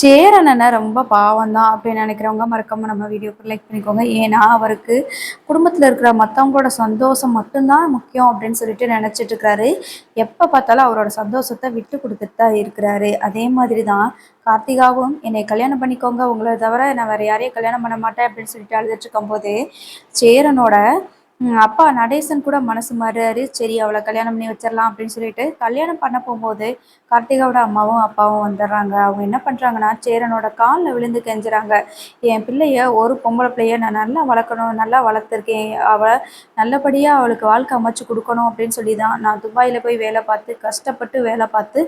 சேரன் ரொம்ப பாவம் தான் அப்படின்னு நினைக்கிறவங்க மறக்காம நம்ம வீடியோக்கு லைக் பண்ணிக்கோங்க. ஏன்னா அவருக்கு குடும்பத்தில் இருக்கிற மற்றவங்களோட சந்தோஷம் மட்டும்தான் முக்கியம் அப்படின்னு சொல்லிட்டு நினச்சிட்டு இருக்காரு. எப்போ பார்த்தாலும் அவரோட சந்தோஷத்தை விட்டு கொடுத்துட்டு தான் இருக்கிறாரு. அதே மாதிரி தான் கார்த்திகாவும் என்னை கல்யாணம் பண்ணிக்கோங்க, உங்களை தவிர நான் வேற யாரையும் கல்யாணம் பண்ண மாட்டேன் அப்படின்னு சொல்லிட்டு அழுதுட்டு இருக்கும்போது சேரனோட அப்பா நடேசன் கூட மனசு மாறுறாரு. சரி அவளை கல்யாணம் பண்ணி வச்சிடலாம் அப்படின்னு சொல்லிட்டு கல்யாணம் பண்ண போகும்போது கார்த்திகாவோட அம்மாவும் அப்பாவும் வந்துடுறாங்க. அவங்க என்ன பண்ணுறாங்கன்னா சேரனோட காலில் விழுந்து கெஞ்சுறாங்க. என் பிள்ளைய ஒரு பொம்பளை பிள்ளைய நான் நல்லா வளர்க்கணும், நல்லா வளர்த்துருக்கேன், அவளை நல்லபடியாக அவளுக்கு வாழ்க்கை அமைச்சு கொடுக்கணும் அப்படின்னு சொல்லி தான் நான் துபாயில் போய் வேலை பார்த்து கஷ்டப்பட்டு வேலை பார்த்து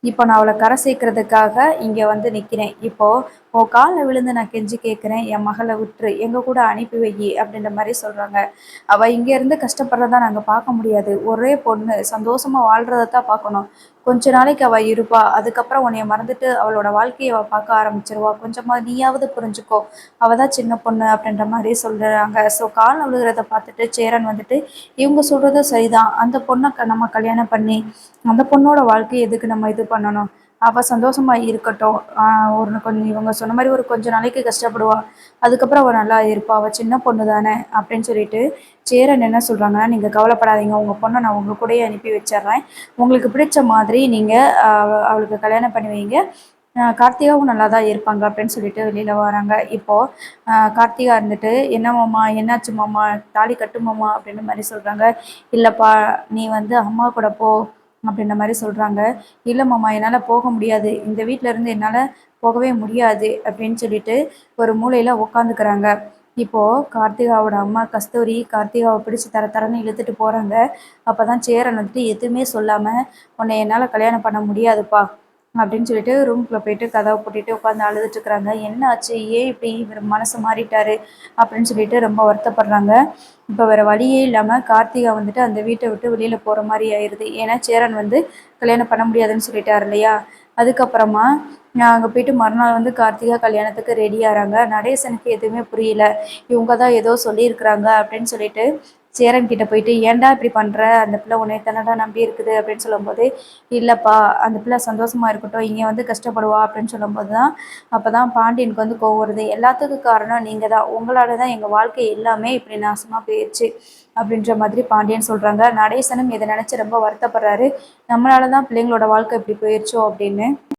இப்போ நான் அவளை கரை சேர்க்கறதுக்காக இங்கே வந்து நிற்கிறேன். இப்போது உன் காலில் விழுந்து நான் கெஞ்சி கேட்குறேன், என் மகளை விட்டுரு, எங்கள் கூட அனுப்பி வை அப்படின்ற மாதிரி சொல்கிறாங்க. அவள் இங்கேருந்து கஷ்டப்படுறதா நாங்கள் பார்க்க முடியாது. ஒரே பொண்ணு சந்தோஷமாக வாழ்கிறத தான் பார்க்கணும். கொஞ்ச நாளைக்கு அவள் இருப்பா, அதுக்கப்புறம் உன்னைய மறந்துட்டு அவளோட வாழ்க்கையை அவள் பார்க்க ஆரம்பிச்சிருவா. கொஞ்சமாக நீயாவது புரிஞ்சுக்கோ, அவள் தான் சின்ன பொண்ணு அப்படின்ற மாதிரி சொல்கிறாங்க. ஸோ காலில் விழுகிறத பார்த்துட்டு சேரன் வந்துட்டு இவங்க சொல்கிறதும் சரிதான், அந்த பொண்ணை நம்ம கல்யாணம் பண்ணி அந்த பொண்ணோட வாழ்க்கையை எதுக்கு நம்ம இது பண்ணணும், அவள் சந்தோஷமாக இருக்கட்டும். கொஞ்சம் இவங்க சொன்ன மாதிரி ஒரு கொஞ்சம் நாளைக்கு கஷ்டப்படுவா, அதுக்கப்புறம் அவள் நல்லா இருப்பா, அவள் சின்ன பொண்ணு தானே அப்படின்னு சொல்லிட்டு சேரன் என்ன சொல்கிறாங்கன்னா, நீங்கள் கவலைப்படாதீங்க, உங்கள் பொண்ணை நான் உங்கள் கூடயே அனுப்பி வச்சிட்றேன், உங்களுக்கு பிடிச்ச மாதிரி நீங்கள் அவளுக்கு கல்யாணம் பண்ணி வைங்க, கார்த்திகாவும் நல்லா தான் இருப்பாங்க அப்படின்னு சொல்லிட்டு வெளியில் வராங்க. இப்போது கார்த்திகா இருந்துட்டு என்ன மாமா, என்னாச்சு மாமா, தாலி கட்டுமாமா அப்படின்ற மாதிரி சொல்கிறாங்க. இல்லைப்பா, நீ வந்து அம்மா கூட போ அப்படின்ற மாதிரி சொல்கிறாங்க. இல்லை மாமா, என்னால் போக முடியாது, இந்த வீட்டில் இருந்து என்னால் போகவே முடியாது அப்படின்னு சொல்லிட்டு ஒரு மூலையில் உட்காந்துக்கிறாங்க. இப்போது கார்த்திகாவோட அம்மா கஸ்தூரி கார்த்திகாவை பிடிச்சி தரன்னு இழுத்துட்டு போகிறாங்க. அப்போ தான் சேரன் வந்துட்டு எதுவுமே சொல்லாமல், உன்னை என்னால் கல்யாணம் பண்ண முடியாதுப்பா அப்படின்னு சொல்லிட்டு ரூம்குள்ளே போயிட்டு கதவை பூட்டிட்டு உட்காந்து அழுதுட்டு இருக்கிறாங்க. என்ன ஆச்சு, ஏன் இப்படி இவர் மனசு மாறிட்டாரு அப்படின்னு சொல்லிட்டு ரொம்ப வருத்தப்படுறாங்க. இப்போ வேறு வழியே இல்லாமல் கார்த்திகா வந்துட்டு அந்த வீட்டை விட்டு வெளியில் போகிற மாதிரி ஆயிடுது. ஏன்னா சேரன் வந்து கல்யாணம் பண்ண முடியாதுன்னு சொல்லிட்டாரு இல்லையா. அதுக்கப்புறமா அங்கே போயிட்டு மறுநாள் வந்து கார்த்திகா கல்யாணத்துக்கு ரெடி ஆகிறாங்க. நடேசனுக்கு எதுவுமே புரியல, இவங்க தான் ஏதோ சொல்லியிருக்கிறாங்க அப்படின்னு சொல்லிட்டு சேரன் கிட்ட போயிட்டு ஏன்டா இப்படி பண்ணுற, அந்த பிள்ளை உன்னை தன்னடா நம்பி இருக்குது அப்படின்னு சொல்லும்போது, இல்லைப்பா அந்த பிள்ளை சந்தோஷமாக இருக்கட்டும், இங்கே வந்து கஷ்டப்படுவா அப்படின்னு சொல்லும்போது தான் அப்போ தான் பாண்டியனுக்கு வந்து கோவம் வருது. எல்லாத்துக்கும் காரணம் நீங்கள் தான், உங்களால் தான் எங்கள் வாழ்க்கை எல்லாமே இப்படி நாசமாக போயிடுச்சு அப்படின்ற மாதிரி பாண்டியன் சொல்கிறாங்க. நடேசனும் இதை நினச்சி ரொம்ப வருத்தப்படுறாரு, நம்மளால தான் பிள்ளைங்களோட வாழ்க்கை இப்படி போயிடுச்சோ அப்படின்னு.